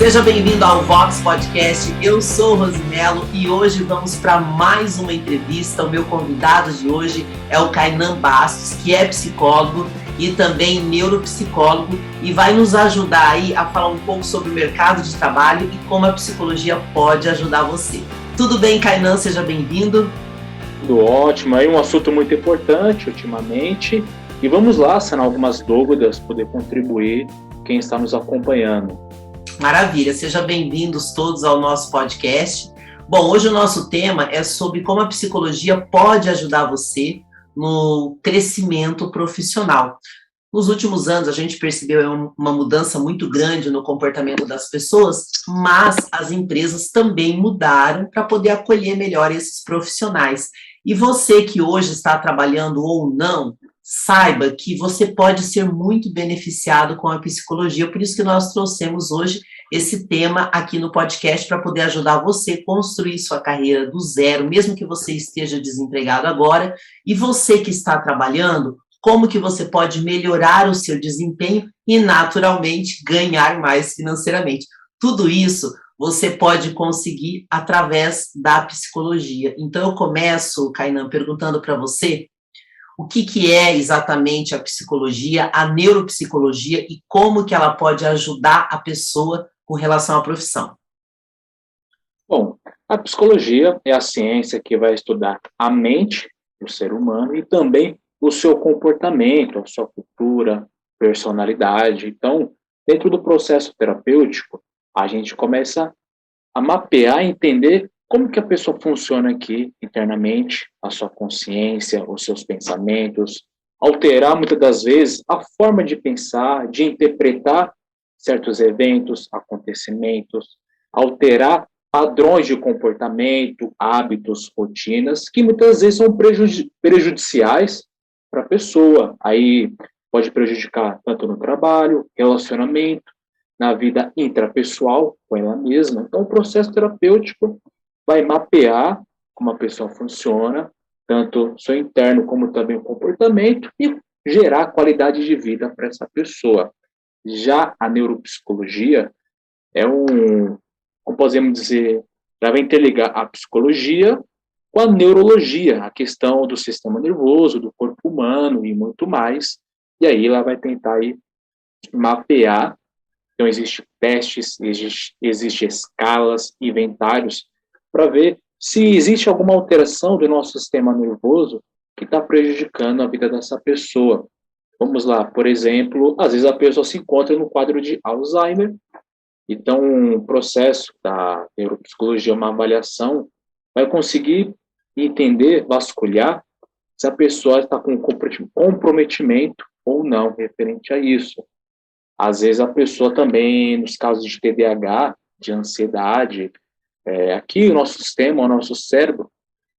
Seja bem-vindo ao Vox Podcast, eu sou Rosimelo e hoje vamos para mais uma entrevista. O meu convidado de hoje é o Kainan Bastos, que é psicólogo e também neuropsicólogo e vai nos ajudar aí a falar um pouco sobre o mercado de trabalho e como a psicologia pode ajudar você. Tudo bem, Kainan? Seja bem-vindo. Tudo ótimo, aí um assunto muito importante ultimamente e vamos lá sanar algumas dúvidas, poder contribuir quem está nos acompanhando. Maravilha, sejam bem-vindos todos ao nosso podcast. Bom, hoje o nosso tema é sobre como a psicologia pode ajudar você no crescimento profissional. Nos últimos anos, a gente percebeu uma mudança muito grande no comportamento das pessoas, mas as empresas também mudaram para poder acolher melhor esses profissionais. E você que hoje está trabalhando ou não, saiba que você pode ser muito beneficiado com a psicologia, por isso que nós trouxemos hoje esse tema aqui no podcast para poder ajudar você a construir sua carreira do zero, mesmo que você esteja desempregado agora, e você que está trabalhando, como que você pode melhorar o seu desempenho e, naturalmente, ganhar mais financeiramente. Tudo isso você pode conseguir através da psicologia. Então, eu começo, Kainan, perguntando para você o que é exatamente a psicologia, a neuropsicologia e como que ela pode ajudar a pessoa com relação à profissão. Bom, a psicologia é a ciência que vai estudar a mente do ser humano e também o seu comportamento, a sua cultura, personalidade. Então, dentro do processo terapêutico, a gente começa a mapear e entender como que a pessoa funciona aqui internamente, a sua consciência, os seus pensamentos, alterar muitas das vezes a forma de pensar, de interpretar certos eventos, acontecimentos, alterar padrões de comportamento, hábitos, rotinas, que muitas vezes são prejudiciais para a pessoa. Aí pode prejudicar tanto no trabalho, relacionamento, na vida intrapessoal com ela mesma. Então, o processo terapêutico vai mapear como a pessoa funciona, tanto seu interno como também o comportamento, e gerar qualidade de vida para essa pessoa. Já a neuropsicologia é como podemos dizer, ela vai interligar a psicologia com a neurologia, a questão do sistema nervoso, do corpo humano e muito mais. E aí ela vai tentar aí mapear. Então, existem testes, existem escalas, inventários, para ver se existe alguma alteração do nosso sistema nervoso que está prejudicando a vida dessa pessoa. Vamos lá, por exemplo, às vezes a pessoa se encontra no quadro de Alzheimer, então o processo da neuropsicologia, uma avaliação, vai conseguir entender, vasculhar, se a pessoa está com comprometimento ou não referente a isso. Às vezes a pessoa também, nos casos de TDAH, de ansiedade, aqui o nosso sistema, o nosso cérebro,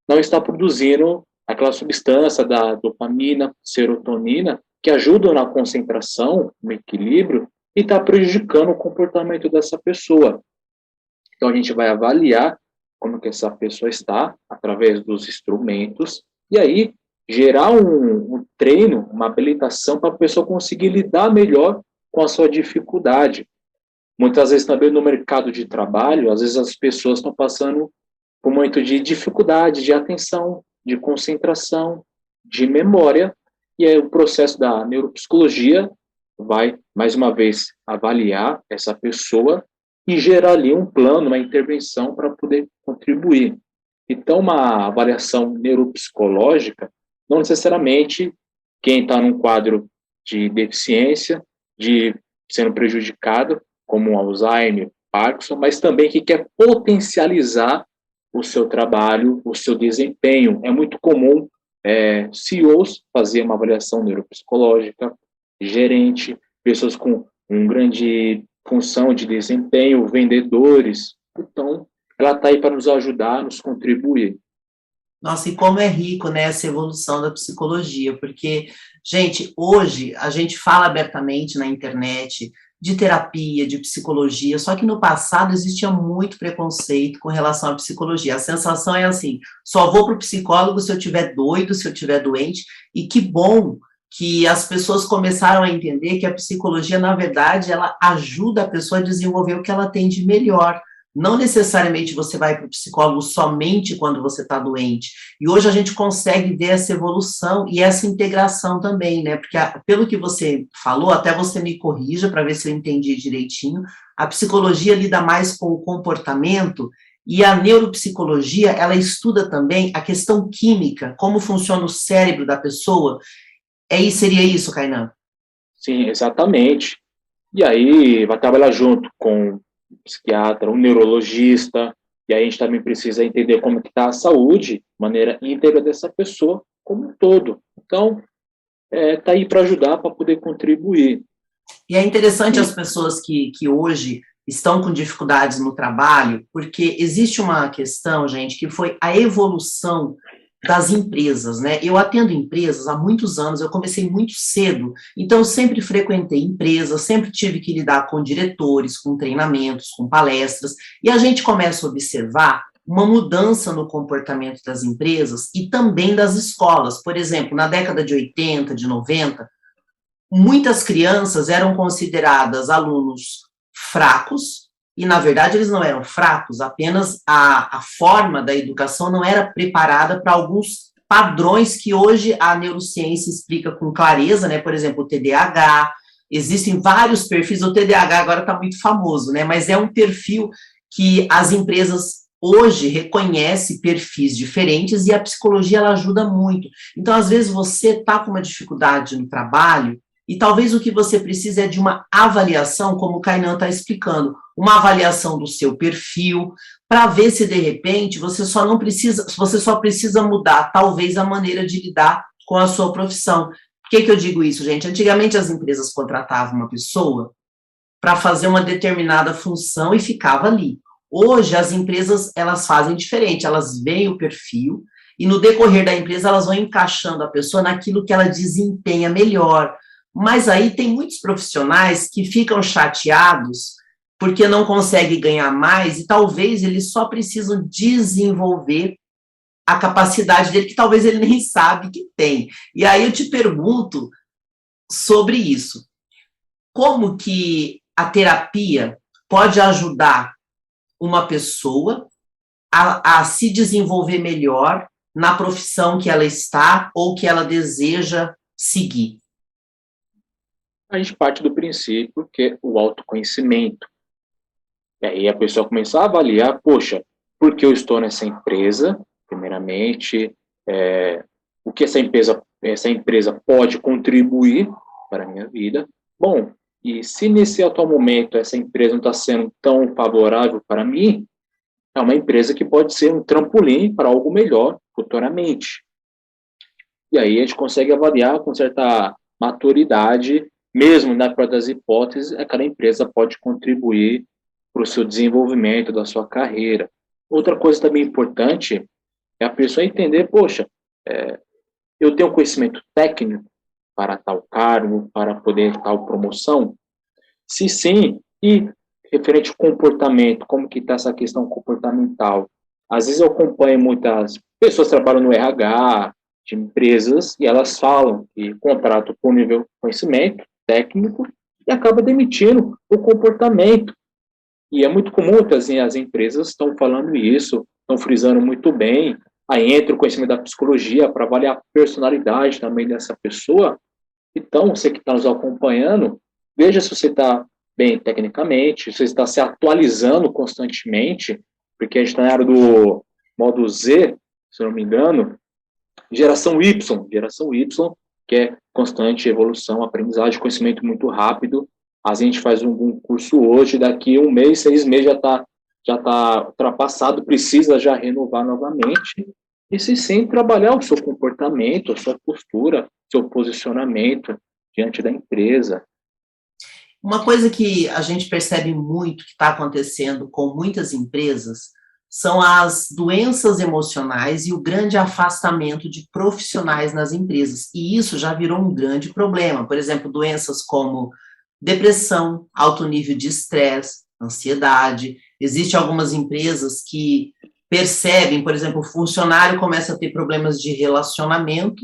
não está produzindo aquela substância da dopamina, serotonina, que ajudam na concentração, no equilíbrio, e está prejudicando o comportamento dessa pessoa. Então a gente vai avaliar como que essa pessoa está, através dos instrumentos, e aí gerar um treino, uma habilitação para a pessoa conseguir lidar melhor com a sua dificuldade. Muitas vezes também no mercado de trabalho, às vezes as pessoas estão passando por um momento de dificuldade, de atenção, de concentração, de memória, e aí o processo da neuropsicologia vai, mais uma vez, avaliar essa pessoa e gerar ali um plano, uma intervenção para poder contribuir. Então, uma avaliação neuropsicológica, não necessariamente quem está num quadro de deficiência, de sendo prejudicado, como Alzheimer, Parkinson, mas também que quer potencializar o seu trabalho, o seu desempenho. É muito comum CEOs fazer uma avaliação neuropsicológica, gerente, pessoas com uma grande função de desempenho, vendedores. Então, ela está aí para nos ajudar, nos contribuir. Nossa, e como é rico, né, essa evolução da psicologia, porque, gente, hoje a gente fala abertamente na internet de terapia, de psicologia, só que no passado existia muito preconceito com relação à psicologia. A sensação é assim, só vou para o psicólogo se eu estiver doido, se eu estiver doente, e que bom que as pessoas começaram a entender que a psicologia, na verdade, ela ajuda a pessoa a desenvolver o que ela tem de melhor. Não necessariamente você vai para o psicólogo somente quando você está doente. E hoje a gente consegue ver essa evolução e essa integração também, né? Porque, pelo que você falou, até você me corrija para ver se eu entendi direitinho, a psicologia lida mais com o comportamento e a neuropsicologia, ela estuda também a questão química, como funciona o cérebro da pessoa. Seria isso, Kainan? Sim, exatamente. E aí vai trabalhar junto com um psiquiatra, um neurologista, e aí a gente também precisa entender como que está a saúde, de maneira íntegra dessa pessoa como um todo. Então, tá aí para ajudar, para poder contribuir. E é interessante as pessoas que hoje estão com dificuldades no trabalho, porque existe uma questão, gente, que foi a evolução das empresas, né? Eu atendo empresas há muitos anos, eu comecei muito cedo, então eu sempre frequentei empresas, sempre tive que lidar com diretores, com treinamentos, com palestras, e a gente começa a observar uma mudança no comportamento das empresas e também das escolas. Por exemplo, na década de 80, de 90, muitas crianças eram consideradas alunos fracos, e na verdade eles não eram fracos, apenas a forma da educação não era preparada para alguns padrões que hoje a neurociência explica com clareza, né? Por exemplo, o TDAH, existem vários perfis, o TDAH agora está muito famoso, né? Mas é um perfil que as empresas hoje reconhecem perfis diferentes e a psicologia ela ajuda muito. Então, às vezes, você está com uma dificuldade no trabalho, e talvez o que você precisa é de uma avaliação, como o Kainan está explicando, uma avaliação do seu perfil, para ver se de repente você só precisa mudar, talvez, a maneira de lidar com a sua profissão. Por que eu digo isso, gente? Antigamente as empresas contratavam uma pessoa para fazer uma determinada função e ficava ali. Hoje as empresas elas fazem diferente, elas veem o perfil e no decorrer da empresa elas vão encaixando a pessoa naquilo que ela desempenha melhor. Mas aí tem muitos profissionais que ficam chateados porque não conseguem ganhar mais e talvez eles só precisam desenvolver a capacidade dele, que talvez ele nem sabe que tem. E aí eu te pergunto sobre isso. Como que a terapia pode ajudar uma pessoa a se desenvolver melhor na profissão que ela está ou que ela deseja seguir? A gente parte do princípio que é o autoconhecimento. E aí a pessoa começar a avaliar, poxa, por que eu estou nessa empresa, primeiramente, o que essa empresa pode contribuir para a minha vida. Bom, e se nesse atual momento essa empresa não está sendo tão favorável para mim, é uma empresa que pode ser um trampolim para algo melhor futuramente. E aí a gente consegue avaliar com certa maturidade, mesmo na pior das hipóteses, aquela empresa pode contribuir para o seu desenvolvimento da sua carreira. Outra coisa também importante é a pessoa entender, poxa, eu tenho conhecimento técnico para tal cargo, para poder tal promoção? Se sim, e referente ao comportamento, como que está essa questão comportamental? Às vezes eu acompanho muitas pessoas que trabalham no RH, de empresas, e elas falam que contratam por nível de conhecimento técnico e acaba demitindo o comportamento. E é muito comum que as empresas estão falando isso, estão frisando muito bem. Aí entra o conhecimento da psicologia para avaliar a personalidade também dessa pessoa. Então, você que está nos acompanhando, veja se você está bem tecnicamente, se você está se atualizando constantemente, porque a gente está na área do modo Z, se eu não me engano, geração Y, que é constante evolução, aprendizagem, conhecimento muito rápido. A gente faz um curso hoje, daqui 1 mês, 6 meses já tá ultrapassado, precisa já renovar novamente. E se sim, trabalhar o seu comportamento, a sua postura, seu posicionamento diante da empresa. Uma coisa que a gente percebe muito que está acontecendo com muitas empresas são as doenças emocionais e o grande afastamento de profissionais nas empresas. E isso já virou um grande problema. Por exemplo, doenças como depressão, alto nível de estresse, ansiedade. Existem algumas empresas que percebem, por exemplo, o funcionário começa a ter problemas de relacionamento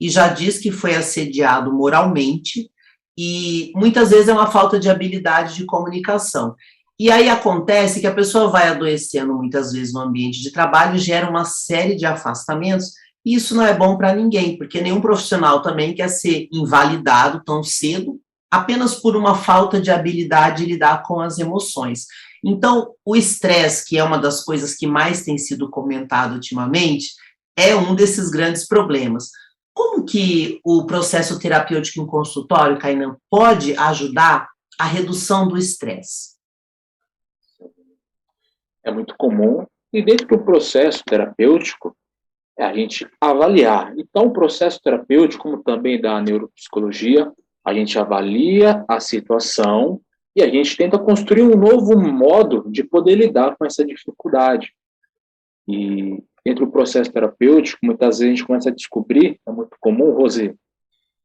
e já diz que foi assediado moralmente, e muitas vezes é uma falta de habilidade de comunicação. E aí acontece que a pessoa vai adoecendo muitas vezes no ambiente de trabalho, gera uma série de afastamentos, e isso não é bom para ninguém, porque nenhum profissional também quer ser invalidado tão cedo, apenas por uma falta de habilidade de lidar com as emoções. Então, o estresse, que é uma das coisas que mais tem sido comentado ultimamente, é um desses grandes problemas. Como que o processo terapêutico em consultório, Kainan, pode ajudar a redução do estresse? É muito comum, e dentro do processo terapêutico, é a gente avaliar. Então, o processo terapêutico, como também da neuropsicologia, a gente avalia a situação e a gente tenta construir um novo modo de poder lidar com essa dificuldade. E dentro do processo terapêutico, muitas vezes a gente começa a descobrir, é muito comum, Rosê,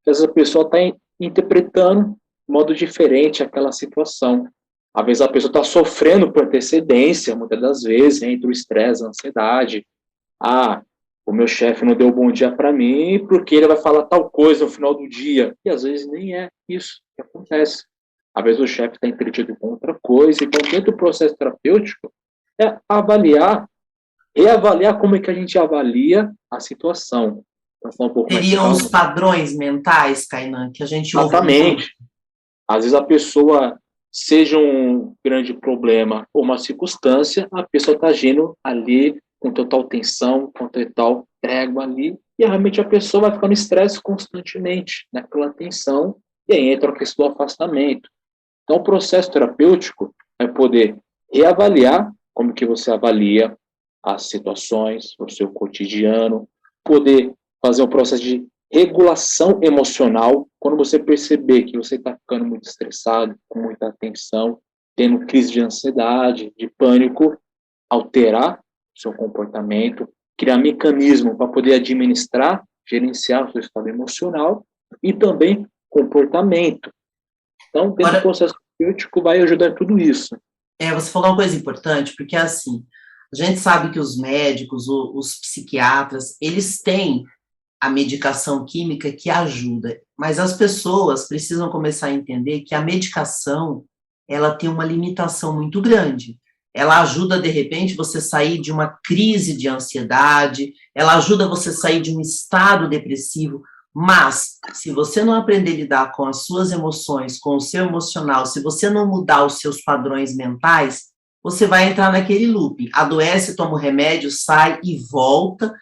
que essa pessoa está interpretando de modo diferente aquela situação. Às vezes a pessoa está sofrendo por antecedência, muitas das vezes, entre o estresse, a ansiedade. Ah, o meu chefe não deu bom dia para mim porque ele vai falar tal coisa no final do dia. E às vezes nem é isso que acontece. Às vezes o chefe está entretido com outra coisa. Então, dentro do processo terapêutico, é avaliar, reavaliar como é que a gente avalia a situação. Então, falar um pouco mais Seriam os calmo. padrões mentais, Kainan, que a gente ouve muito. Exatamente. Às vezes a pessoa, seja um grande problema ou uma circunstância, a pessoa está agindo ali com total tensão, com total trégua ali, e realmente a pessoa vai ficar no estresse constantemente, naquela tensão, e aí entra a questão do afastamento. Então, o processo terapêutico é poder reavaliar como que você avalia as situações, o seu cotidiano, poder fazer um processo de regulação emocional, quando você perceber que você está ficando muito estressado, com muita tensão, tendo crise de ansiedade, de pânico, alterar o seu comportamento, criar mecanismo para poder administrar, gerenciar o seu estado emocional e também comportamento. Então, dentro do Agora, processo terapêutico, vai ajudar tudo isso. você falou uma coisa importante, porque assim, a gente sabe que os médicos, os psiquiatras, eles têm a medicação química que ajuda, mas as pessoas precisam começar a entender que a medicação, ela tem uma limitação muito grande. Ela ajuda, de repente, você sair de uma crise de ansiedade, ela ajuda você a sair de um estado depressivo, mas se você não aprender a lidar com as suas emoções, com o seu emocional, se você não mudar os seus padrões mentais, você vai entrar naquele loop. Adoece, toma o remédio, sai e volta,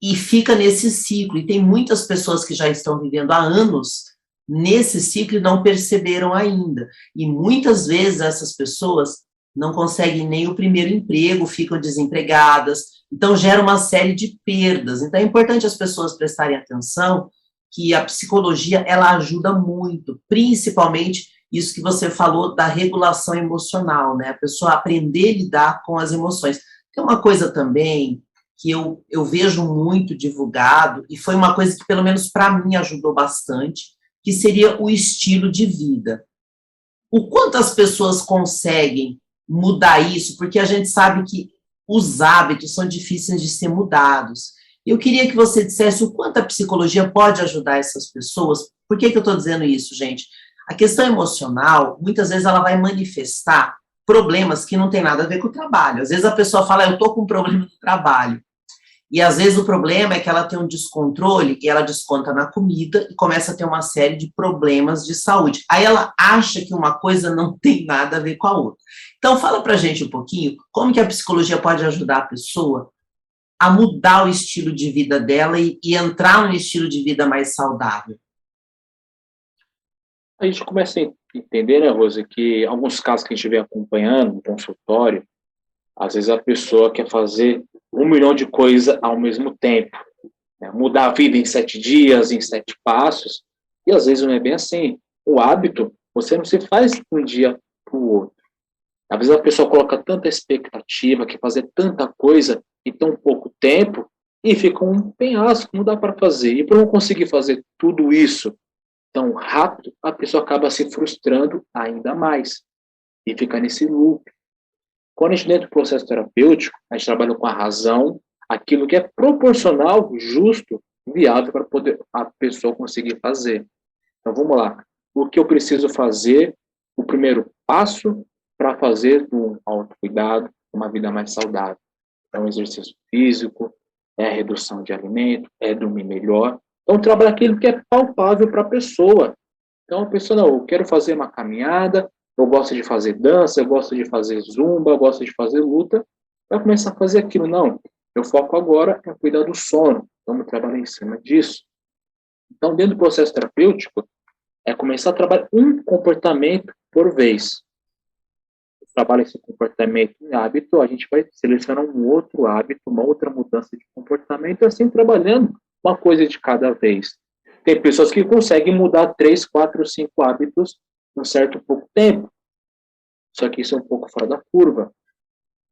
e fica nesse ciclo. E tem muitas pessoas que já estão vivendo há anos nesse ciclo e não perceberam ainda. E muitas vezes essas pessoas não conseguem nem o primeiro emprego, ficam desempregadas, então gera uma série de perdas. Então é importante as pessoas prestarem atenção que a psicologia, ela ajuda muito, principalmente isso que você falou da regulação emocional, né? A pessoa aprender a lidar com as emoções. Tem uma coisa também que eu vejo muito divulgado, e foi uma coisa que, pelo menos para mim, ajudou bastante, que seria o estilo de vida. O quanto as pessoas conseguem mudar isso, porque a gente sabe que os hábitos são difíceis de ser mudados. Eu queria que você dissesse o quanto a psicologia pode ajudar essas pessoas. Por que eu estou dizendo isso, gente? A questão emocional, muitas vezes, ela vai manifestar problemas que não tem nada a ver com o trabalho. Às vezes a pessoa fala, eu estou com um problema no trabalho. E às vezes o problema é que ela tem um descontrole e ela desconta na comida e começa a ter uma série de problemas de saúde. Aí ela acha que uma coisa não tem nada a ver com a outra. Então fala pra gente um pouquinho como que a psicologia pode ajudar a pessoa a mudar o estilo de vida dela e entrar num estilo de vida mais saudável. A gente começa a entender, né, Rosa, que alguns casos que a gente vem acompanhando no consultório, às vezes a pessoa quer fazer 1 milhão de coisas ao mesmo tempo, né? Mudar a vida em 7 dias, em 7 passos, e às vezes não é bem assim. O hábito, você não se faz de um dia para o outro. Às vezes a pessoa coloca tanta expectativa, quer fazer tanta coisa em tão pouco tempo, e fica um penhasco, não dá para fazer. E por não conseguir fazer tudo isso tão rápido, a pessoa acaba se frustrando ainda mais, e fica nesse loop. Quando a gente dentro do processo terapêutico, a gente trabalha com a razão, aquilo que é proporcional, justo, viável para poder a pessoa conseguir fazer. Então, vamos lá. O que eu preciso fazer? O primeiro passo para fazer um autocuidado, uma vida mais saudável. É um exercício físico, é a redução de alimento, é dormir melhor. Então, trabalha aquilo que é palpável para a pessoa. Então, a pessoa, não, eu quero fazer uma caminhada, eu gosto de fazer dança, eu gosto de fazer zumba, eu gosto de fazer luta, vai começar a fazer aquilo. Não, meu foco agora é cuidar do sono. Vamos trabalhar em cima disso. Então, dentro do processo terapêutico, é começar a trabalhar um comportamento por vez. Trabalha esse comportamento em hábito, a gente vai selecionar um outro hábito, uma outra mudança de comportamento, assim trabalhando uma coisa de cada vez. Tem pessoas que conseguem mudar 3, 4, 5 hábitos em um certo pouco tempo. Só que isso é um pouco fora da curva.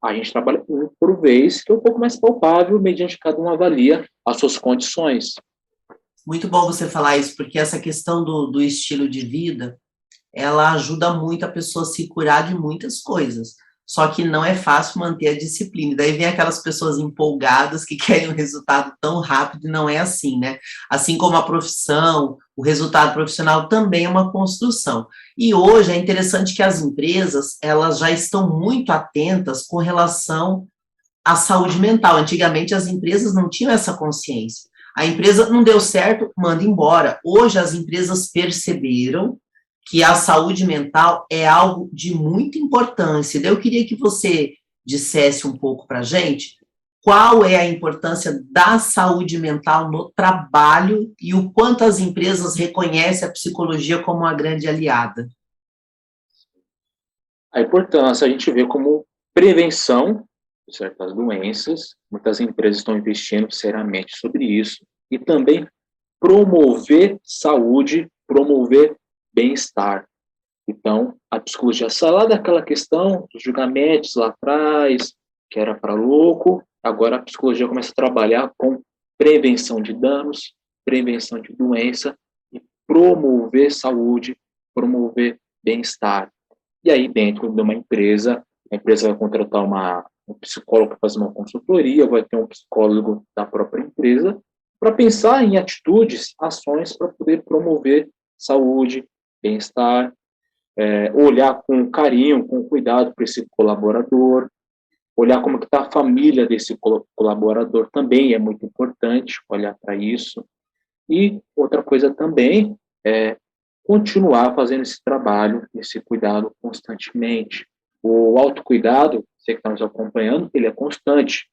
A gente trabalha um por vez, que é um pouco mais palpável, mediante cada um avalia as suas condições. Muito bom você falar isso, porque essa questão do estilo de vida, ela ajuda muito a pessoa a se curar de muitas coisas. Só que não é fácil manter a disciplina. Daí vem aquelas pessoas empolgadas que querem um resultado tão rápido e não é assim, né? Assim como a profissão, o resultado profissional também é uma construção. E hoje é interessante que as empresas, elas já estão muito atentas com relação à saúde mental. Antigamente as empresas não tinham essa consciência. A empresa não deu certo, manda embora. Hoje as empresas perceberam que a saúde mental é algo de muita importância. Eu queria que você dissesse um pouco para a gente qual é a importância da saúde mental no trabalho e o quanto as empresas reconhecem a psicologia como uma grande aliada. A importância a gente vê como prevenção de certas doenças, muitas empresas estão investindo seriamente sobre isso, e também promover saúde, promover bem-estar. Então, a psicologia sai lá daquela questão dos julgamentos lá atrás, que era para louco, agora a psicologia começa a trabalhar com prevenção de danos, prevenção de doença e promover saúde, promover bem-estar. E aí, dentro de uma empresa, a empresa vai contratar um psicólogo para fazer uma consultoria, vai ter um psicólogo da própria empresa, para pensar em atitudes, ações para poder promover saúde, bem-estar, olhar com carinho, com cuidado para esse colaborador, olhar como está a família desse colaborador também é muito importante, olhar para isso. E outra coisa também é continuar fazendo esse trabalho, esse cuidado constantemente. O autocuidado, você que está nos acompanhando, ele é constante.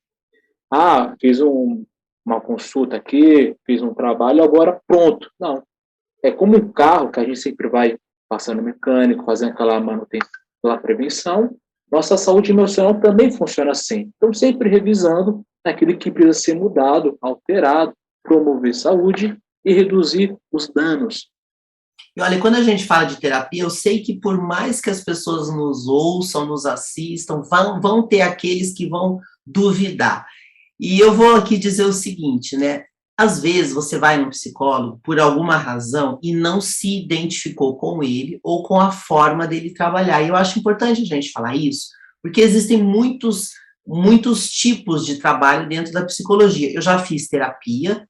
Ah, fiz uma consulta aqui, fiz um trabalho, agora pronto. Não. É como um carro que a gente sempre vai passando mecânico, fazendo aquela manutenção, aquela prevenção. Nossa saúde emocional também funciona assim. Então, sempre revisando aquilo que precisa ser mudado, alterado, promover saúde e reduzir os danos. E olha, quando a gente fala de terapia, eu sei que por mais que as pessoas nos ouçam, nos assistam, vão ter aqueles que vão duvidar. E eu vou aqui dizer o seguinte, né? Às vezes você vai no psicólogo por alguma razão e não se identificou com ele ou com a forma dele trabalhar. E eu acho importante a gente falar isso, porque existem muitos tipos de trabalho dentro da psicologia. Eu já fiz terapia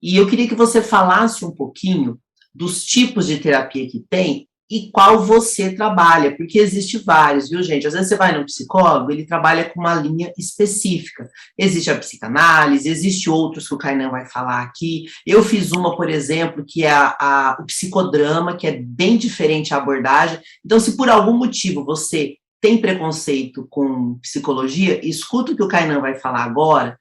e eu queria que você falasse um pouquinho dos tipos de terapia que tem e qual você trabalha, porque existe vários, viu, gente? Às vezes você vai no psicólogo, ele trabalha com uma linha específica. Existe a psicanálise, existe outros que o Kainan vai falar aqui. Eu fiz uma, por exemplo, que é o psicodrama, que é bem diferente a abordagem. Então, se por algum motivo você tem preconceito com psicologia, escuta o que o Kainan vai falar agora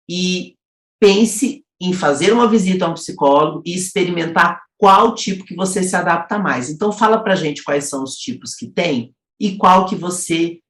e pense em fazer uma visita a um psicólogo e experimentar qual tipo que você se adapta mais. Então, fala pra gente quais são os tipos que tem e qual que você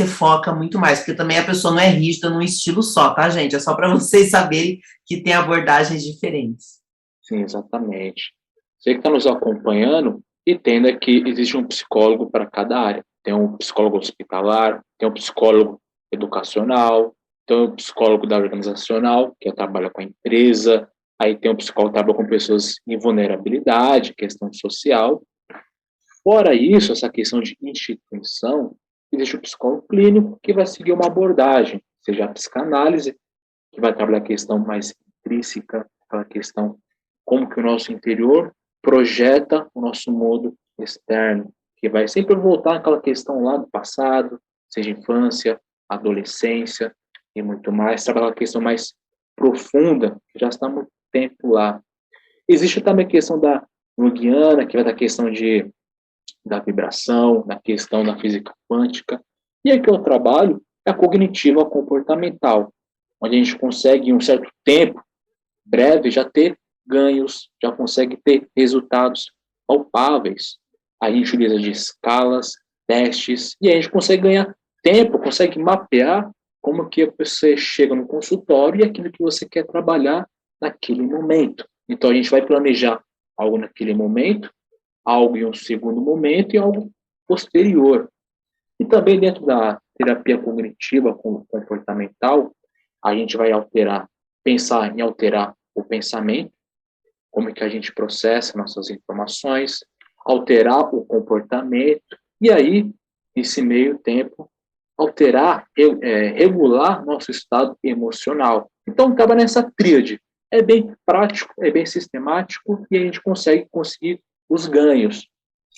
foca muito mais, porque também a pessoa não é rígida num estilo só, tá, gente? É só para vocês saberem que tem abordagens diferentes. Sim, exatamente. Você que está nos acompanhando, entenda que existe um psicólogo para cada área. Tem um psicólogo hospitalar, tem um psicólogo educacional, tem um psicólogo da organizacional, que trabalha com a empresa, aí tem um psicólogo que trabalha com pessoas em vulnerabilidade, questão social. Fora isso, essa questão de instituição, existe o psicólogo clínico que vai seguir uma abordagem, seja a psicanálise, que vai trabalhar a questão mais intrínseca, aquela questão como que o nosso interior projeta o nosso mundo externo, que vai sempre voltar àquela questão lá do passado, seja infância, adolescência e muito mais, trabalhar a questão mais profunda, que já está há muito tempo lá. Existe também a questão da Junguiana, que vai da questão da vibração, da questão da física quântica. E aqui eu trabalho é a cognitiva comportamental, onde a gente consegue, em um certo tempo, breve, já ter ganhos, já consegue ter resultados palpáveis. A gente utiliza de escalas, testes, e a gente consegue ganhar tempo, consegue mapear como que você chega no consultório e aquilo que você quer trabalhar naquele momento. Então, a gente vai planejar algo naquele momento, algo em um segundo momento e algo posterior. E também dentro da terapia cognitiva comportamental, a gente vai pensar em alterar o pensamento, como que a gente processa nossas informações, alterar o comportamento, e aí, nesse meio tempo, regular nosso estado emocional. Então, acaba nessa tríade. É bem prático, é bem sistemático, e a gente conseguir os ganhos.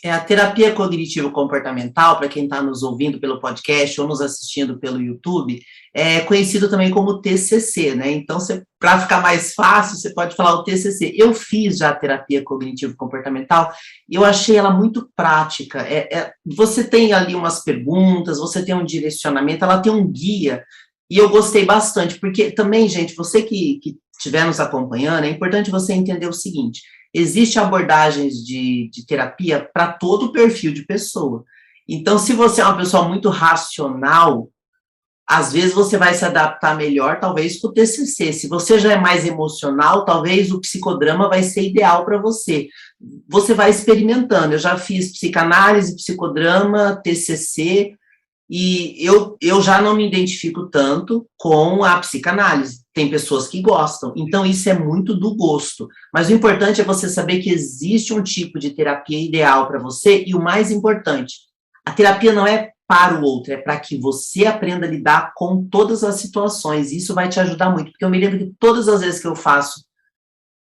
A terapia cognitivo-comportamental, para quem está nos ouvindo pelo podcast ou nos assistindo pelo YouTube, é conhecido também como TCC, né? Então, para ficar mais fácil, você pode falar o TCC. Eu fiz já a terapia cognitivo-comportamental e eu achei ela muito prática. Você tem ali umas perguntas, você tem um direcionamento, ela tem um guia, e eu gostei bastante, porque também, gente, você que estiver nos acompanhando, é importante você entender o seguinte: existem abordagens de terapia para todo o perfil de pessoa. Então, se você é uma pessoa muito racional, às vezes você vai se adaptar melhor, talvez, com o TCC. Se você já é mais emocional, talvez o psicodrama vai ser ideal para você. Você vai experimentando. Eu já fiz psicanálise, psicodrama, TCC, e eu já não me identifico tanto com a psicanálise. Tem pessoas que gostam, então isso é muito do gosto. Mas o importante é você saber que existe um tipo de terapia ideal para você, e o mais importante, a terapia não é para o outro, é para que você aprenda a lidar com todas as situações. Isso vai te ajudar muito, porque eu me lembro que todas as vezes que eu faço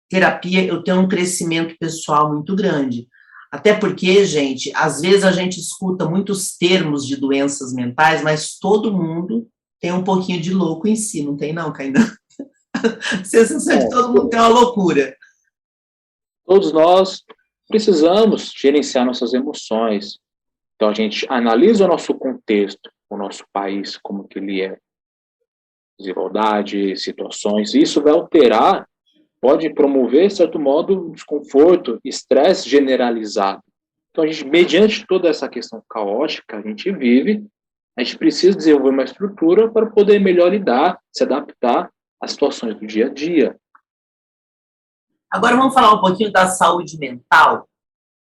terapia, eu tenho um crescimento pessoal muito grande. Até porque, gente, às vezes a gente escuta muitos termos de doenças mentais, mas todo mundo tem um pouquinho de louco em si, não tem não, Kainan? A sensação de todo mundo tem uma loucura. Todos nós precisamos gerenciar nossas emoções. Então, a gente analisa o nosso contexto, o nosso país, como que ele é, desigualdade, situações, e isso vai alterar, pode promover, de certo modo, desconforto, estresse generalizado. Então, a gente, mediante toda essa questão caótica, a gente vive, a gente precisa desenvolver uma estrutura para poder melhor lidar, se adaptar às situações do dia a dia. Agora vamos falar um pouquinho da saúde mental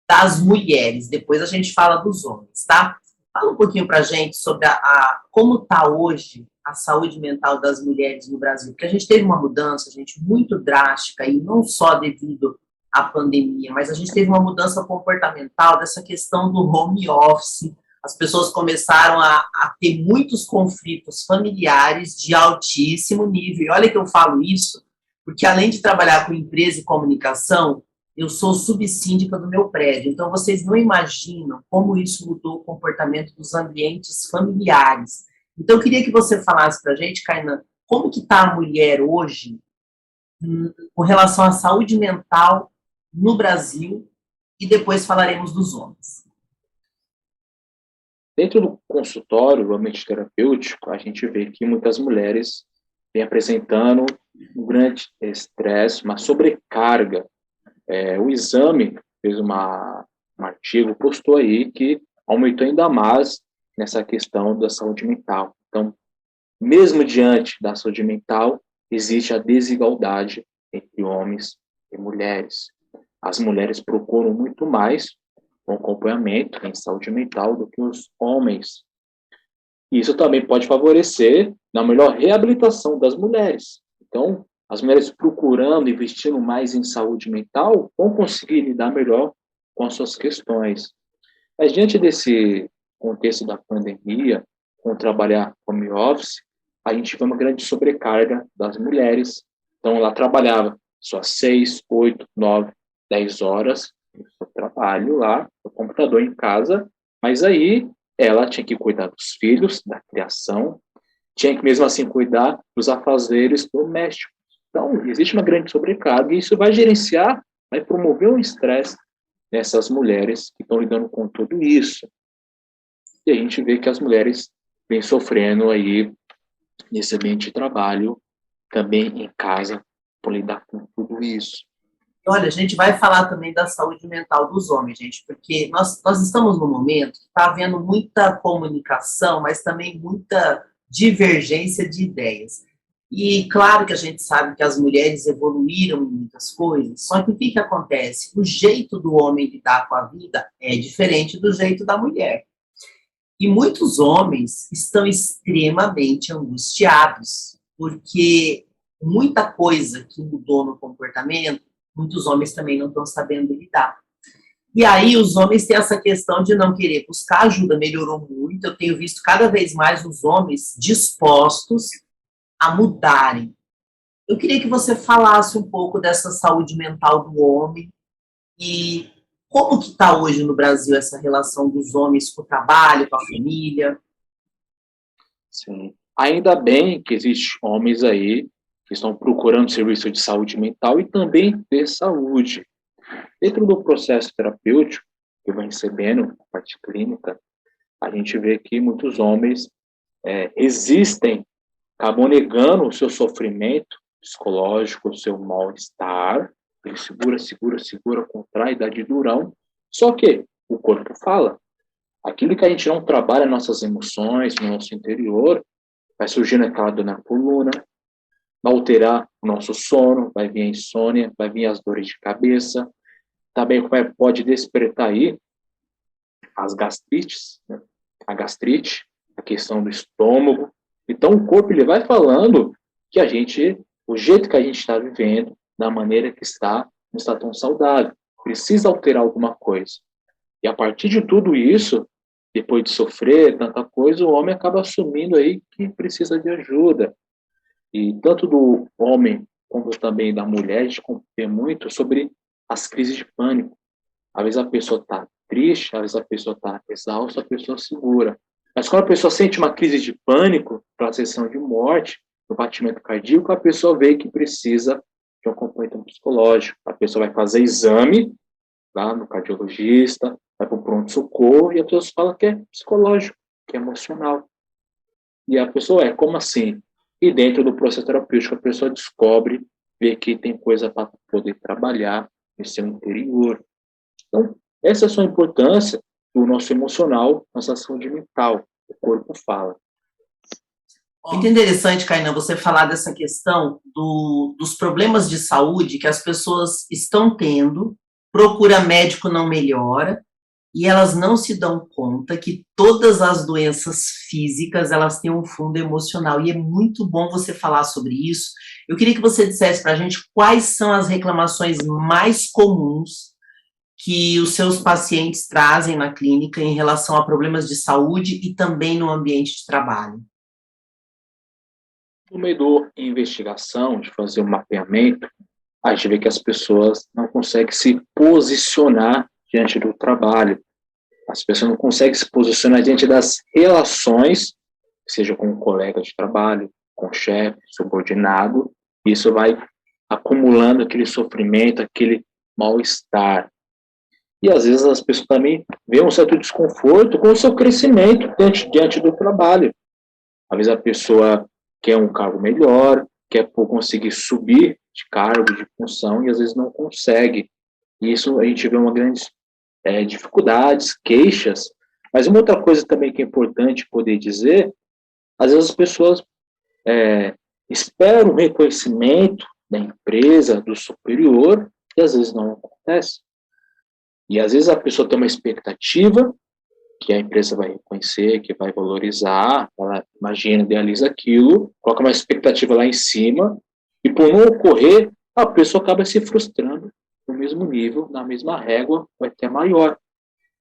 das mulheres, depois a gente fala dos homens, tá? Fala um pouquinho pra gente sobre como está hoje a saúde mental das mulheres no Brasil, porque a gente teve uma mudança, gente, muito drástica, e não só devido à pandemia, mas a gente teve uma mudança comportamental dessa questão do home office. As pessoas começaram a ter muitos conflitos familiares de altíssimo nível. E olha que eu falo isso, porque além de trabalhar com empresa e comunicação, eu sou subsíndica do meu prédio. Então, vocês não imaginam como isso mudou o comportamento dos ambientes familiares. Então, eu queria que você falasse para a gente, Kainan, como que está a mulher hoje com relação à saúde mental no Brasil, e depois falaremos dos homens. Dentro do consultório, o ambiente terapêutico, a gente vê que muitas mulheres vêm apresentando um grande estresse, uma sobrecarga. O exame fez um artigo, postou aí que aumentou ainda mais nessa questão da saúde mental. Então, mesmo diante da saúde mental, existe a desigualdade entre homens e mulheres. As mulheres procuram muito mais um acompanhamento em saúde mental do que os homens. Isso também pode favorecer na melhor reabilitação das mulheres. Então, as mulheres procurando, investindo mais em saúde mental, vão conseguir lidar melhor com as suas questões. Mas diante desse contexto da pandemia, com trabalhar home office, a gente vê uma grande sobrecarga das mulheres. Então, ela trabalhava suas 6, 8, 9, 10 horas no seu trabalho lá, no computador em casa, mas aí ela tinha que cuidar dos filhos, da criação, tinha que mesmo assim cuidar dos afazeres domésticos. Então, existe uma grande sobrecarga e isso vai gerenciar, vai promover um estresse nessas mulheres que estão lidando com tudo isso. E a gente vê que as mulheres vêm sofrendo aí nesse ambiente de trabalho, também em casa, por lidar com tudo isso. Olha, a gente vai falar também da saúde mental dos homens, gente, porque nós estamos num momento que está havendo muita comunicação, mas também muita divergência de ideias. E claro que a gente sabe que as mulheres evoluíram em muitas coisas, só que o que acontece? O jeito do homem lidar com a vida é diferente do jeito da mulher. E muitos homens estão extremamente angustiados, porque muita coisa que mudou no comportamento, muitos homens também não estão sabendo lidar. E aí os homens têm essa questão de não querer buscar ajuda, melhorou muito, eu tenho visto cada vez mais os homens dispostos a mudarem. Eu queria que você falasse um pouco dessa saúde mental do homem e como que está hoje no Brasil essa relação dos homens com o trabalho, com a família? Sim. Ainda bem que existem homens aí que estão procurando serviço de saúde mental e também de saúde. Dentro do processo terapêutico que eu vou recebendo, a parte clínica, a gente vê que muitos homens resistem, acabam negando o seu sofrimento psicológico, o seu mal-estar, ele segura, contrai, dá de durão, só que o corpo fala. Aquilo que a gente não trabalha nossas emoções, no nosso interior, vai surgindo aquela dor na coluna, vai alterar o nosso sono, vai vir a insônia, vai vir as dores de cabeça, também pode despertar aí as gastrites, né? A gastrite, a questão do estômago. Então o corpo ele vai falando que o jeito que a gente está vivendo, da maneira que está, não está tão saudável. Precisa alterar alguma coisa. E a partir de tudo isso, depois de sofrer tanta coisa, o homem acaba assumindo aí que precisa de ajuda. E tanto do homem como também da mulher, a gente vê muito sobre as crises de pânico. Às vezes a pessoa está triste, às vezes a pessoa está exausta, a pessoa segura. Mas quando a pessoa sente uma crise de pânico, para a sessão de morte, do batimento cardíaco, a pessoa vê que precisa de um acompanhamento psicológico. A pessoa vai fazer exame lá no cardiologista, vai para o pronto-socorro e a pessoa fala que é psicológico, que é emocional. E a pessoa como assim? E dentro do processo terapêutico, a pessoa descobre, vê que tem coisa para poder trabalhar no seu interior. Então, essa é a sua importância do nosso emocional, nossa saúde mental. O corpo fala. Muito interessante, Kainan, você falar dessa questão dos problemas de saúde que as pessoas estão tendo, procura médico não melhora, e elas não se dão conta que todas as doenças físicas, elas têm um fundo emocional, e é muito bom você falar sobre isso. Eu queria que você dissesse para a gente quais são as reclamações mais comuns que os seus pacientes trazem na clínica em relação a problemas de saúde e também no ambiente de trabalho. No meio da investigação, de fazer um mapeamento, a gente vê que as pessoas não conseguem se posicionar diante do trabalho. As pessoas não conseguem se posicionar diante das relações, seja com um colega de trabalho, com o chefe, subordinado. Isso vai acumulando aquele sofrimento, aquele mal-estar. E às vezes as pessoas também veem um certo desconforto com o seu crescimento diante do trabalho. Às vezes a pessoa quer um cargo melhor, quer conseguir subir de cargo, de função, e às vezes não consegue. E isso a gente vê uma grande dificuldades, queixas. Mas uma outra coisa também que é importante poder dizer, às vezes as pessoas esperam o reconhecimento da empresa, do superior, e às vezes não acontece. E às vezes a pessoa tem uma expectativa que a empresa vai reconhecer, que vai valorizar, ela imagina, idealiza aquilo, coloca uma expectativa lá em cima, e por não ocorrer, a pessoa acaba se frustrando no mesmo nível, na mesma régua, vai até maior.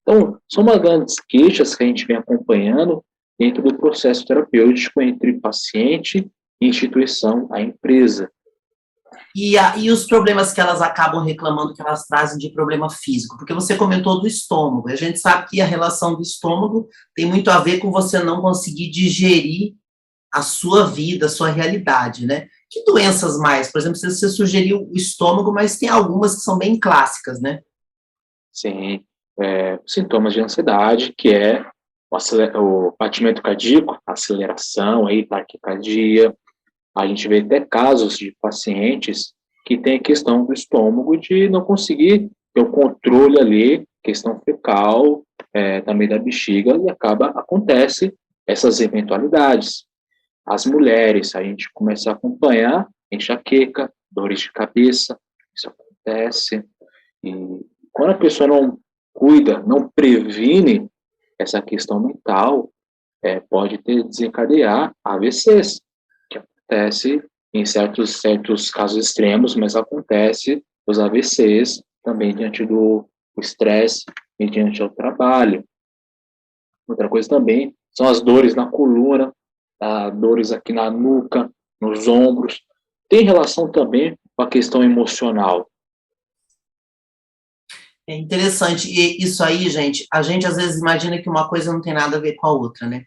Então, são uma grandes queixas que a gente vem acompanhando dentro do processo terapêutico entre paciente, instituição, a empresa. E os problemas que elas acabam reclamando, que elas trazem de problema físico? Porque você comentou do estômago, a gente sabe que a relação do estômago tem muito a ver com você não conseguir digerir a sua vida, a sua realidade, né? Que doenças mais? Por exemplo, você sugeriu o estômago, mas tem algumas que são bem clássicas, né? Sim, sintomas de ansiedade, que é o batimento cardíaco, aceleração, aí, taquicardia. A gente vê até casos de pacientes que têm a questão do estômago de não conseguir ter o controle ali, questão fecal, também da bexiga, e acontece essas eventualidades. As mulheres, a gente começa a acompanhar enxaqueca, dores de cabeça, isso acontece. E quando a pessoa não cuida, não previne essa questão mental, pode desencadear AVCs, que acontece em certos casos extremos, mas acontece os AVCs também diante do estresse e diante do trabalho. Outra coisa também são as dores na coluna, dores aqui na nuca, nos ombros. Tem relação também com a questão emocional. É interessante. E isso aí, gente, a gente às vezes imagina que uma coisa não tem nada a ver com a outra, né?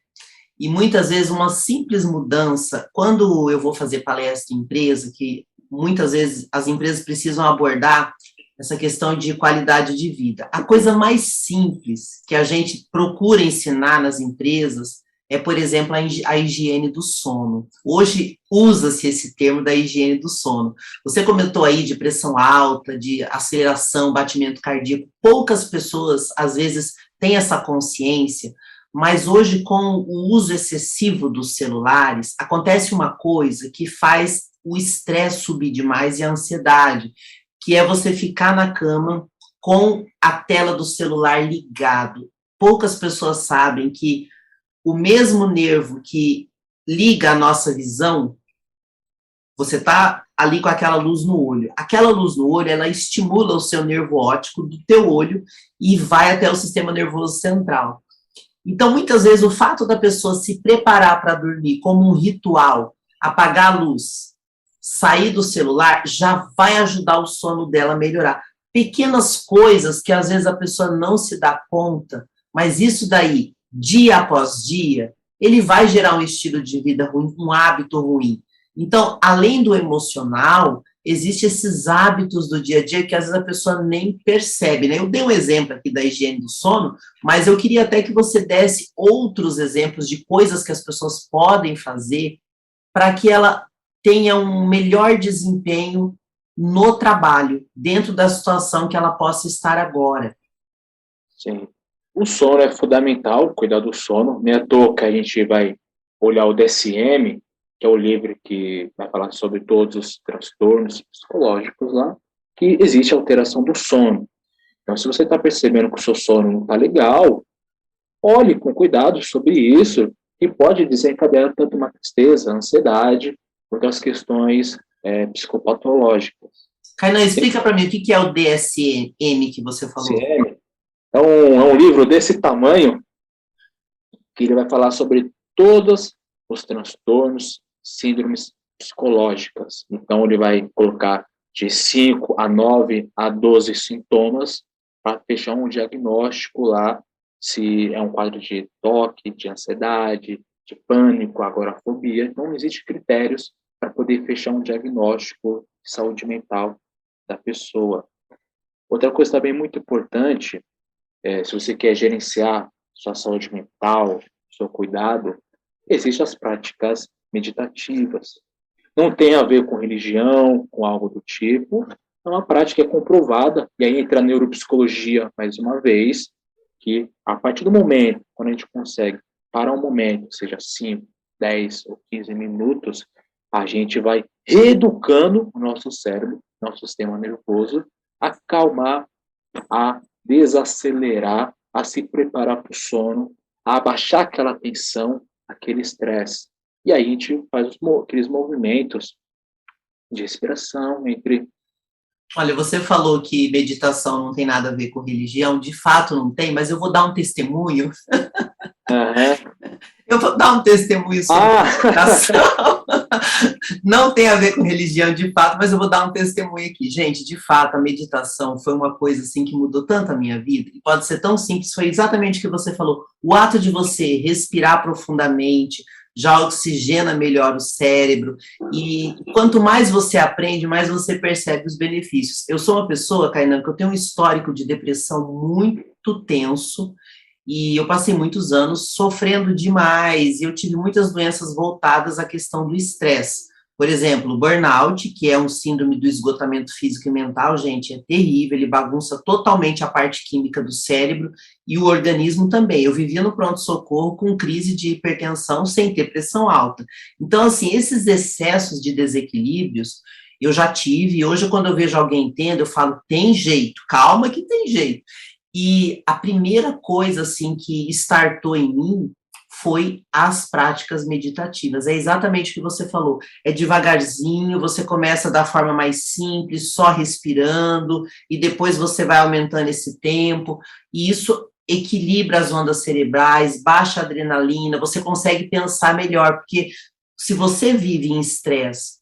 E muitas vezes uma simples mudança, quando eu vou fazer palestra em empresa, que muitas vezes as empresas precisam abordar essa questão de qualidade de vida. A coisa mais simples que a gente procura ensinar nas empresas é, por exemplo, a higiene do sono. Hoje usa-se esse termo da higiene do sono. Você comentou aí de pressão alta, de aceleração, batimento cardíaco. Poucas pessoas, às vezes, têm essa consciência, mas hoje, com o uso excessivo dos celulares, acontece uma coisa que faz o estresse subir demais e a ansiedade, que é você ficar na cama com a tela do celular ligado. Poucas pessoas sabem que o mesmo nervo que liga a nossa visão, você está ali com aquela luz no olho. Aquela luz no olho, ela estimula o seu nervo óptico do teu olho e vai até o sistema nervoso central. Então, muitas vezes, o fato da pessoa se preparar para dormir como um ritual, apagar a luz, sair do celular, já vai ajudar o sono dela a melhorar. Pequenas coisas que, às vezes, a pessoa não se dá conta, mas isso daí, dia após dia, ele vai gerar um estilo de vida ruim, um hábito ruim. Então, além do emocional, existem esses hábitos do dia a dia que às vezes a pessoa nem percebe, né? Eu dei um exemplo aqui da higiene do sono, mas eu queria até que você desse outros exemplos de coisas que as pessoas podem fazer para que ela tenha um melhor desempenho no trabalho, dentro da situação que ela possa estar agora. Sim. O sono é fundamental, cuidar do sono. Nem à toa que a gente vai olhar o DSM, que é o livro que vai falar sobre todos os transtornos psicológicos lá, que existe alteração do sono. Então, se você está percebendo que o seu sono não está legal, olhe com cuidado sobre isso, que pode desencadear tanto uma tristeza, ansiedade, outras questões psicopatológicas. Kainan, explica para mim o que é o DSM que você falou. DSM é um livro desse tamanho, que ele vai falar sobre todos os transtornos, síndromes psicológicas. Então, ele vai colocar de 5 a 9 a 12 sintomas para fechar um diagnóstico lá, se é um quadro de toque, de ansiedade, de pânico, agorafobia. Então, não existem critérios para poder fechar um diagnóstico de saúde mental da pessoa. Outra coisa também muito importante, se você quer gerenciar sua saúde mental, seu cuidado, existem as práticas meditativas. Não tem a ver com religião, com algo do tipo, é uma prática comprovada, e aí entra a neuropsicologia, mais uma vez, que a partir do momento, quando a gente consegue parar um momento, seja 5, 10 ou 15 minutos, a gente vai reeducando o nosso cérebro, nosso sistema nervoso, a acalmar, a desacelerar, a se preparar para o sono, a abaixar aquela tensão, aquele estresse. E aí a gente faz aqueles movimentos de respiração entre... Olha, você falou que meditação não tem nada a ver com religião, de fato não tem, mas eu vou dar um testemunho. Uhum. Eu vou dar um testemunho sobre meditação. Não tem a ver com religião de fato, mas eu vou dar um testemunho aqui. Gente, de fato, a meditação foi uma coisa assim que mudou tanto a minha vida, e pode ser tão simples, foi exatamente o que você falou. O ato de você respirar profundamente já oxigena melhor o cérebro, e quanto mais você aprende, mais você percebe os benefícios. Eu sou uma pessoa, Kainan, que eu tenho um histórico de depressão muito tenso, e eu passei muitos anos sofrendo demais, e eu tive muitas doenças voltadas à questão do estresse. Por exemplo, o burnout, que é um síndrome do esgotamento físico e mental, gente, é terrível, ele bagunça totalmente a parte química do cérebro e o organismo também. Eu vivia no pronto-socorro com crise de hipertensão sem ter pressão alta. Então, assim, esses excessos de desequilíbrios eu já tive, e hoje quando eu vejo alguém tendo, eu falo, tem jeito, calma que tem jeito. E a primeira coisa, assim, que startou em mim foi as práticas meditativas. É exatamente o que você falou. É devagarzinho, você começa da forma mais simples, só respirando, e depois você vai aumentando esse tempo, e isso equilibra as ondas cerebrais, baixa a adrenalina, você consegue pensar melhor, porque se você vive em estresse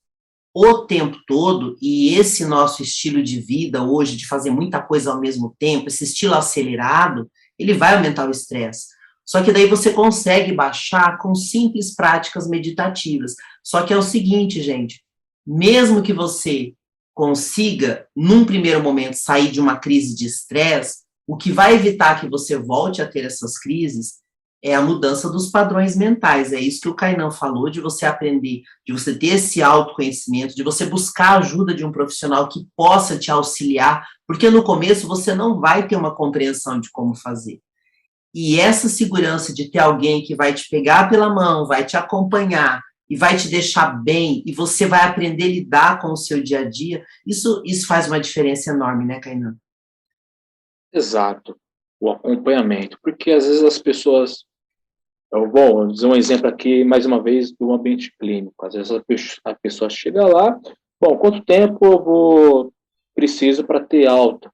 o tempo todo, e esse nosso estilo de vida hoje, de fazer muita coisa ao mesmo tempo, esse estilo acelerado, ele vai aumentar o estresse. Só que daí você consegue baixar com simples práticas meditativas. Só que é o seguinte, gente, mesmo que você consiga, num primeiro momento, sair de uma crise de estresse, o que vai evitar que você volte a ter essas crises é a mudança dos padrões mentais. É isso que o Kainan falou, de você aprender, de você ter esse autoconhecimento, de você buscar a ajuda de um profissional que possa te auxiliar, porque no começo você não vai ter uma compreensão de como fazer. E essa segurança de ter alguém que vai te pegar pela mão, vai te acompanhar e vai te deixar bem, e você vai aprender a lidar com o seu dia a dia, isso faz uma diferença enorme, né, Kainan? Exato. O acompanhamento. Porque às vezes as pessoas. Eu vou dizer um exemplo aqui, mais uma vez, do ambiente clínico. Às vezes a pessoa chega lá, bom, quanto tempo eu preciso para ter alta?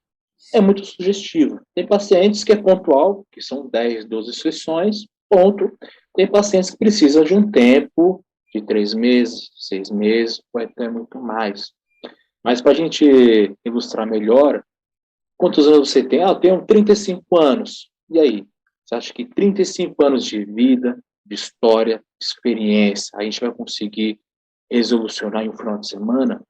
É muito sugestivo. Tem pacientes que é pontual, que são 10, 12 sessões, ponto. Tem pacientes que precisam de um tempo de 3 meses, 6 meses, ou até muito mais. Mas para a gente ilustrar melhor, quantos anos você tem? Ah, eu tenho 35 anos. E aí? Você acha que 35 anos de vida, de história, de experiência, a gente vai conseguir resolucionar em um final de semana?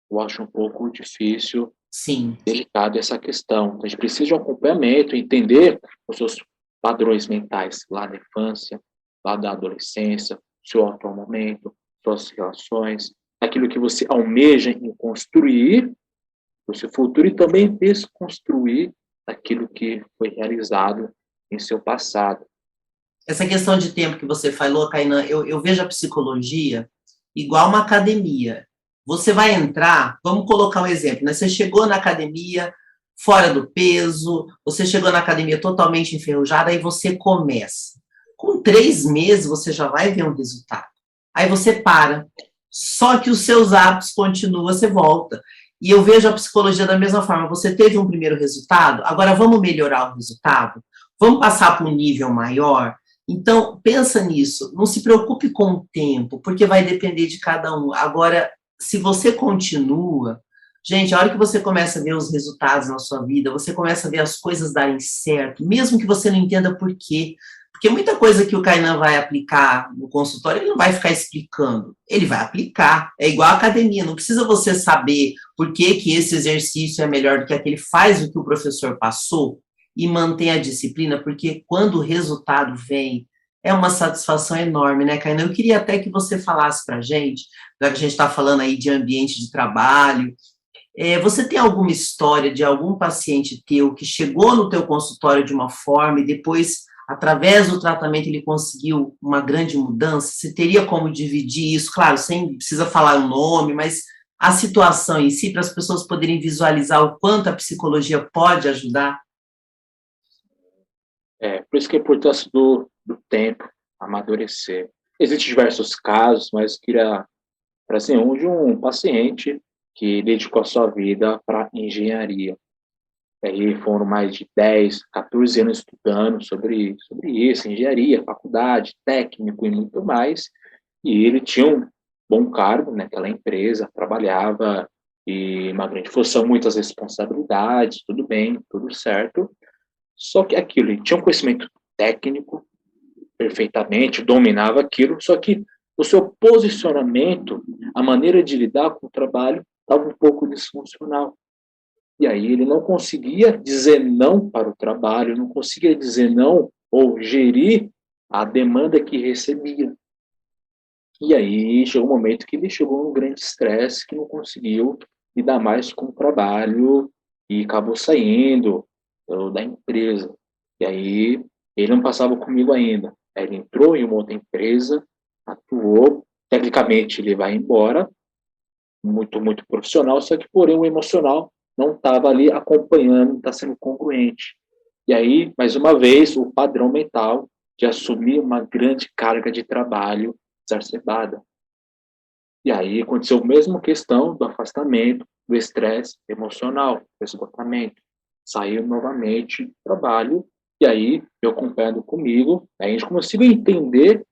Eu acho um pouco difícil, Sim. delicado essa questão. Então, a gente precisa de um acompanhamento, entender os seus padrões mentais lá da infância, lá da adolescência, seu atual momento, suas relações, aquilo que você almeja em construir para o seu futuro e também desconstruir aquilo que foi realizado em seu passado. Essa questão de tempo que você falou, Kainan, eu vejo a psicologia igual uma academia. Você vai entrar, vamos colocar um exemplo, né? Você chegou na academia fora do peso, você chegou na academia totalmente enferrujada, aí você começa. Com 3 meses, você já vai ver um resultado. Aí você para. Só que os seus hábitos continuam, você volta. E eu vejo a psicologia da mesma forma. Você teve um primeiro resultado, agora vamos melhorar o resultado? Vamos passar para um nível maior? Então, pensa nisso, não se preocupe com o tempo, porque vai depender de cada um. Agora, se você continua, gente, a hora que você começa a ver os resultados na sua vida, você começa a ver as coisas darem certo, mesmo que você não entenda por quê. Porque muita coisa que o Kainan vai aplicar no consultório, ele não vai ficar explicando, ele vai aplicar. É igual a academia, não precisa você saber por que, que esse exercício é melhor do que aquele, faz o que o professor passou e mantém a disciplina, porque quando o resultado vem, é uma satisfação enorme, né, Kainan? Eu queria até que você falasse para a gente, já que a gente está falando aí de ambiente de trabalho, você tem alguma história de algum paciente teu que chegou no teu consultório de uma forma e depois, através do tratamento, ele conseguiu uma grande mudança? Você teria como dividir isso? Claro, sem precisa falar o nome, mas a situação em si, para as pessoas poderem visualizar o quanto a psicologia pode ajudar? Por isso que a importância do tempo, amadurecer. Existem diversos casos, mas queria trazer um de um paciente que dedicou a sua vida para engenharia. Aí foram mais de 10, 14 anos estudando sobre isso, engenharia, faculdade, técnico e muito mais. E ele tinha bom cargo naquela empresa, trabalhava e uma grande função, muitas responsabilidades, tudo bem, tudo certo. Só que aquilo, ele tinha um conhecimento técnico perfeitamente, dominava aquilo, só que o seu posicionamento, a maneira de lidar com o trabalho, estava um pouco disfuncional. E aí ele não conseguia dizer não para o trabalho, não conseguia dizer não ou gerir a demanda que recebia. E aí chegou um momento que ele chegou num grande estresse, que não conseguiu lidar mais com o trabalho e acabou saindo da empresa. E aí ele não passava comigo ainda. Aí ele entrou em uma outra empresa, atuou, tecnicamente ele vai embora, muito, muito profissional, só que porém o emocional não estava ali acompanhando, não está sendo congruente. E aí, mais uma vez, o padrão mental de assumir uma grande carga de trabalho exacerbada. E aí aconteceu a mesma questão do afastamento, do estresse emocional, do esgotamento. Saiu novamente do trabalho, e aí eu acompanhando comigo, aí a gente conseguiu entender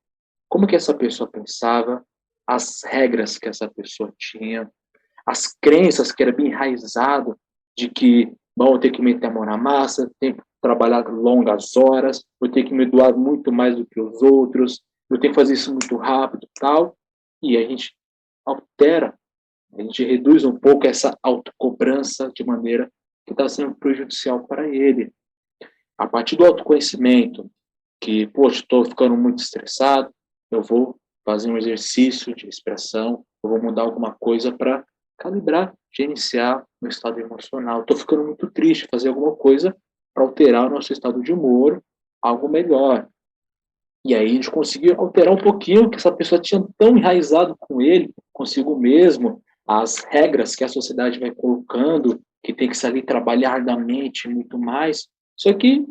como que essa pessoa pensava, as regras que essa pessoa tinha, as crenças que era bem enraizado de que, bom, eu tenho que meter a mão na massa, tenho que trabalhar longas horas, eu tenho que me doar muito mais do que os outros, eu tenho que fazer isso muito rápido e tal. E a gente altera, a gente reduz um pouco essa autocobrança de maneira que está sendo prejudicial para ele. A partir do autoconhecimento, que, poxa, estou ficando muito estressado, eu vou fazer um exercício de expressão, eu vou mudar alguma coisa para calibrar, gerenciar meu estado emocional. Estou ficando muito triste, fazer alguma coisa para alterar o nosso estado de humor, algo melhor. E aí a gente conseguiu alterar um pouquinho que essa pessoa tinha tão enraizado com ele, consigo mesmo, as regras que a sociedade vai colocando, que tem que sair trabalhar arduamente muito mais, só que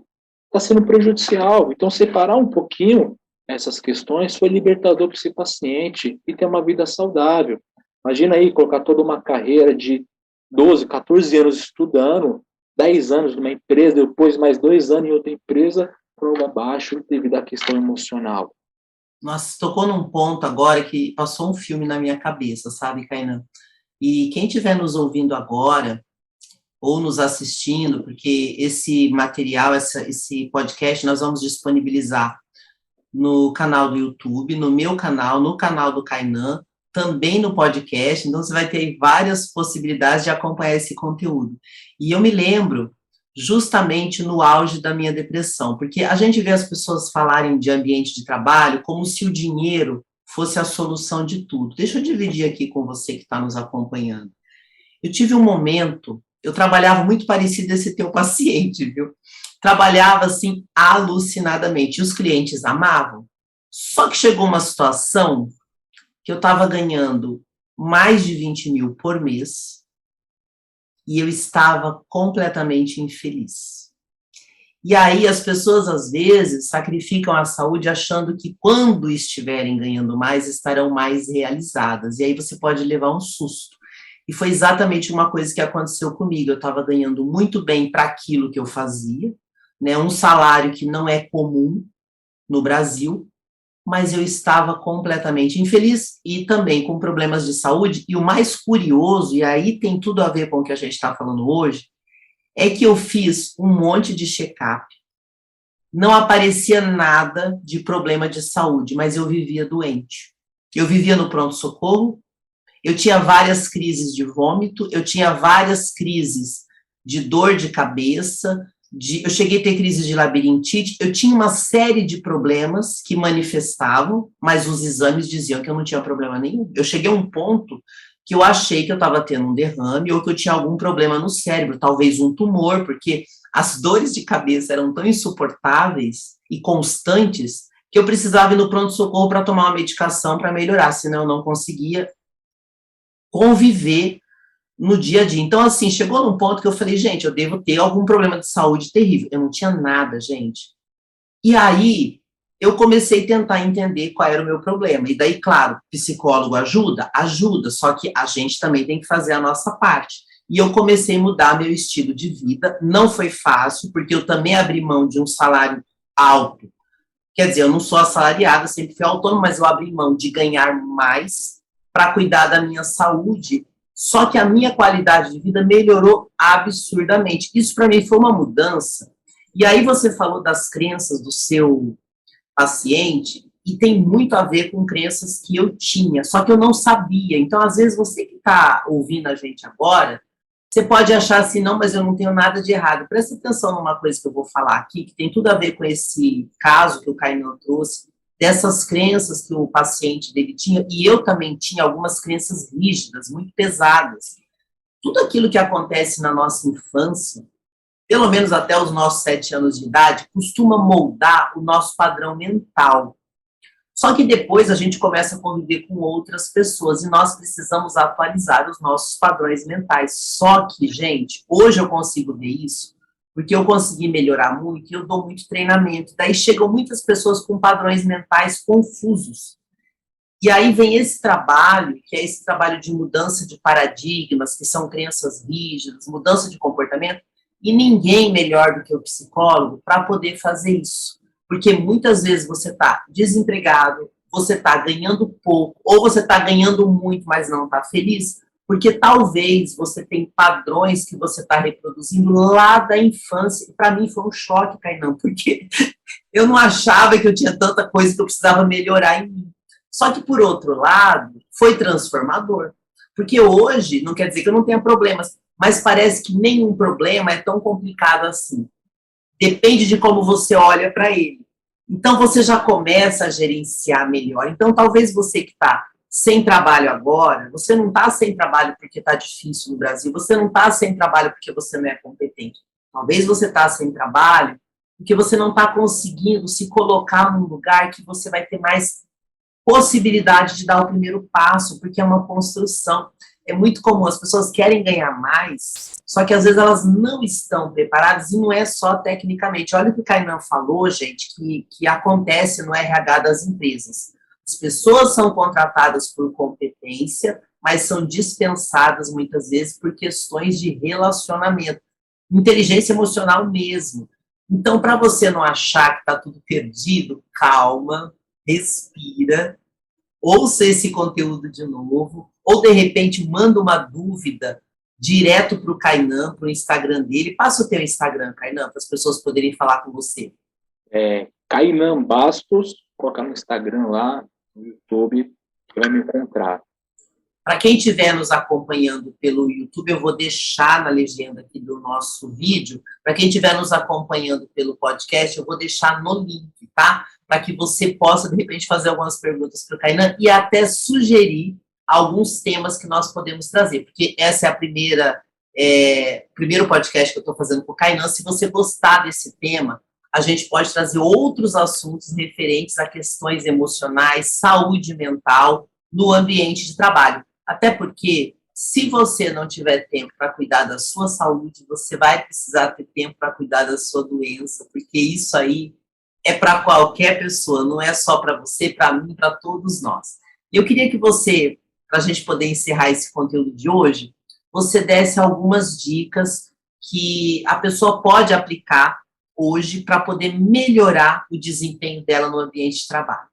está sendo prejudicial. Então, separar um pouquinho essas questões foi libertador para esse paciente e ter uma vida saudável. Imagina aí colocar toda uma carreira de 12, 14 anos estudando, 10 anos numa empresa, depois mais 2 anos em outra empresa, por água abaixo devido à questão emocional. Nossa, tocou num ponto agora que passou um filme na minha cabeça, sabe, Kainan? E quem estiver nos ouvindo agora, ou nos assistindo, porque esse material, esse podcast, nós vamos disponibilizar no canal do YouTube, no meu canal, no canal do Kainan, também no podcast, então você vai ter várias possibilidades de acompanhar esse conteúdo. E eu me lembro justamente no auge da minha depressão, porque a gente vê as pessoas falarem de ambiente de trabalho como se o dinheiro fosse a solução de tudo. Deixa eu dividir aqui com você que está nos acompanhando. Eu tive um momento, eu trabalhava muito parecido a esse teu paciente, viu? Trabalhava assim alucinadamente, e os clientes amavam. Só que chegou uma situação que eu estava ganhando mais de 20 mil por mês e eu estava completamente infeliz. E aí as pessoas, às vezes, sacrificam a saúde achando que quando estiverem ganhando mais, estarão mais realizadas. E aí você pode levar um susto. E foi exatamente uma coisa que aconteceu comigo. Eu estava ganhando muito bem para aquilo que eu fazia, né? Um salário que não é comum no Brasil, mas eu estava completamente infeliz e também com problemas de saúde. E o mais curioso, e aí tem tudo a ver com o que a gente está falando hoje, é que eu fiz um monte de check-up, não aparecia nada de problema de saúde, mas eu vivia doente. Eu vivia no pronto-socorro, eu tinha várias crises de vômito, eu tinha várias crises de dor de cabeça, eu cheguei a ter crise de labirintite, eu tinha uma série de problemas que manifestavam, mas os exames diziam que eu não tinha problema nenhum. Eu cheguei a um ponto que eu achei que eu estava tendo um derrame ou que eu tinha algum problema no cérebro, talvez um tumor, porque as dores de cabeça eram tão insuportáveis e constantes que eu precisava ir no pronto-socorro para tomar uma medicação para melhorar, senão eu não conseguia conviver no dia a dia. Então, assim, chegou num ponto que eu falei, gente, eu devo ter algum problema de saúde terrível. Eu não tinha nada, gente. E aí, eu comecei a tentar entender qual era o meu problema. E daí, claro, psicólogo ajuda? Ajuda, só que a gente também tem que fazer a nossa parte. E eu comecei a mudar meu estilo de vida. Não foi fácil, porque eu também abri mão de um salário alto. Quer dizer, eu não sou assalariada, sempre fui autônoma, mas eu abri mão de ganhar mais para cuidar da minha saúde, só que a minha qualidade de vida melhorou absurdamente. Isso para mim foi uma mudança. E aí você falou das crenças do seu paciente, e tem muito a ver com crenças que eu tinha, só que eu não sabia. Então, às vezes, você que está ouvindo a gente agora, você pode achar assim, não, mas eu não tenho nada de errado. Presta atenção numa coisa que eu vou falar aqui, que tem tudo a ver com esse caso que o Kainan trouxe, dessas crenças que o paciente dele tinha, e eu também tinha algumas crenças rígidas, muito pesadas. Tudo aquilo que acontece na nossa infância, pelo menos até os nossos 7 anos de idade, costuma moldar o nosso padrão mental. Só que depois a gente começa a conviver com outras pessoas e nós precisamos atualizar os nossos padrões mentais. Só que, gente, hoje eu consigo ver isso porque eu consegui melhorar muito e eu dou muito treinamento. Daí chegam muitas pessoas com padrões mentais confusos. E aí vem esse trabalho, que é esse trabalho de mudança de paradigmas, que são crenças rígidas, mudança de comportamento, e ninguém melhor do que o psicólogo para poder fazer isso. Porque muitas vezes você está desempregado, você está ganhando pouco, ou você está ganhando muito, mas não está feliz, porque talvez você tem padrões que você está reproduzindo lá da infância. E para mim foi um choque, Kainan, porque eu não achava que eu tinha tanta coisa que eu precisava melhorar em mim. Só que, por outro lado, foi transformador. Porque hoje, não quer dizer que eu não tenha problemas, mas parece que nenhum problema é tão complicado assim. Depende de como você olha para ele. Então, você já começa a gerenciar melhor. Então, talvez você que está sem trabalho agora, você não está sem trabalho porque está difícil no Brasil, você não está sem trabalho porque você não é competente. Talvez você está sem trabalho porque você não está conseguindo se colocar num lugar que você vai ter mais possibilidade de dar o primeiro passo, porque é uma construção. É muito comum, as pessoas querem ganhar mais, só que às vezes elas não estão preparadas, e não é só tecnicamente. Olha o que o Kainan falou, gente, que acontece no RH das empresas. As pessoas são contratadas por competência, mas são dispensadas muitas vezes por questões de relacionamento, inteligência emocional mesmo. Então, para você não achar que está tudo perdido, calma, respira, ouça esse conteúdo de novo, ou de repente manda uma dúvida direto para o Kainan, para o Instagram dele. Passa o teu Instagram, Kainan, para as pessoas poderem falar com você. Kainan Bastos, colocar no Instagram lá, no YouTube, que vai me encontrar. Para quem estiver nos acompanhando pelo YouTube, eu vou deixar na legenda aqui do nosso vídeo. Para quem estiver nos acompanhando pelo podcast, eu vou deixar no link, tá? Para que você possa, de repente, fazer algumas perguntas para o Kainan e até sugerir alguns temas que nós podemos trazer, porque essa é a primeiro podcast que eu estou fazendo com o Kainan. Se você gostar desse tema, a gente pode trazer outros assuntos referentes a questões emocionais, saúde mental no ambiente de trabalho. Até porque, se você não tiver tempo para cuidar da sua saúde, você vai precisar ter tempo para cuidar da sua doença, porque isso aí é para qualquer pessoa, não é só para você, para mim, para todos nós. Eu queria que você, para a gente poder encerrar esse conteúdo de hoje, você desse algumas dicas que a pessoa pode aplicar hoje para poder melhorar o desempenho dela no ambiente de trabalho.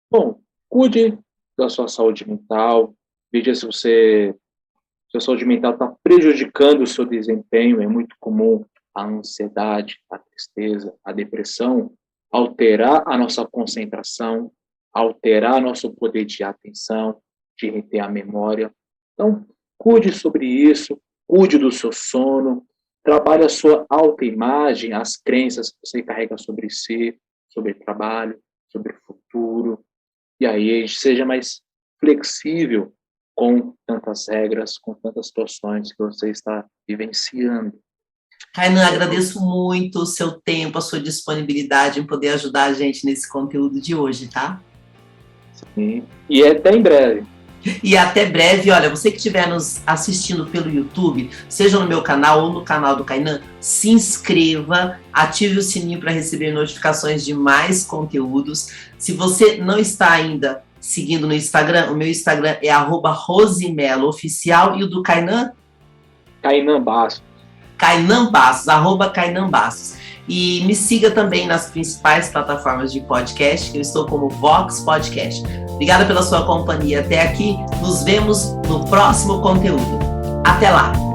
Bom, cuide da sua saúde mental, veja se sua saúde mental está prejudicando o seu desempenho. É muito comum a ansiedade, a tristeza, a depressão alterar a nossa concentração, alterar nosso poder de atenção, de reter a memória. Então, cuide sobre isso, cuide do seu sono, trabalhe a sua autoimagem, as crenças que você carrega sobre si, sobre trabalho, sobre o futuro. E aí seja mais flexível com tantas regras, com tantas situações que você está vivenciando. Kainan, agradeço muito o seu tempo, a sua disponibilidade em poder ajudar a gente nesse conteúdo de hoje, tá? Sim, e até em breve. E até breve. Olha, você que estiver nos assistindo pelo YouTube, seja no meu canal ou no canal do Kainan, se inscreva, ative o sininho para receber notificações de mais conteúdos. Se você não está ainda seguindo no Instagram, o meu Instagram é @rosimelooficial e o do Kainan? Kainan Bastos. Kainan Bastos, @Kainan Bastos. E me siga também nas principais plataformas de podcast, que eu estou como Vox Podcast. Obrigada pela sua companhia até aqui. Nos vemos no próximo conteúdo. Até lá!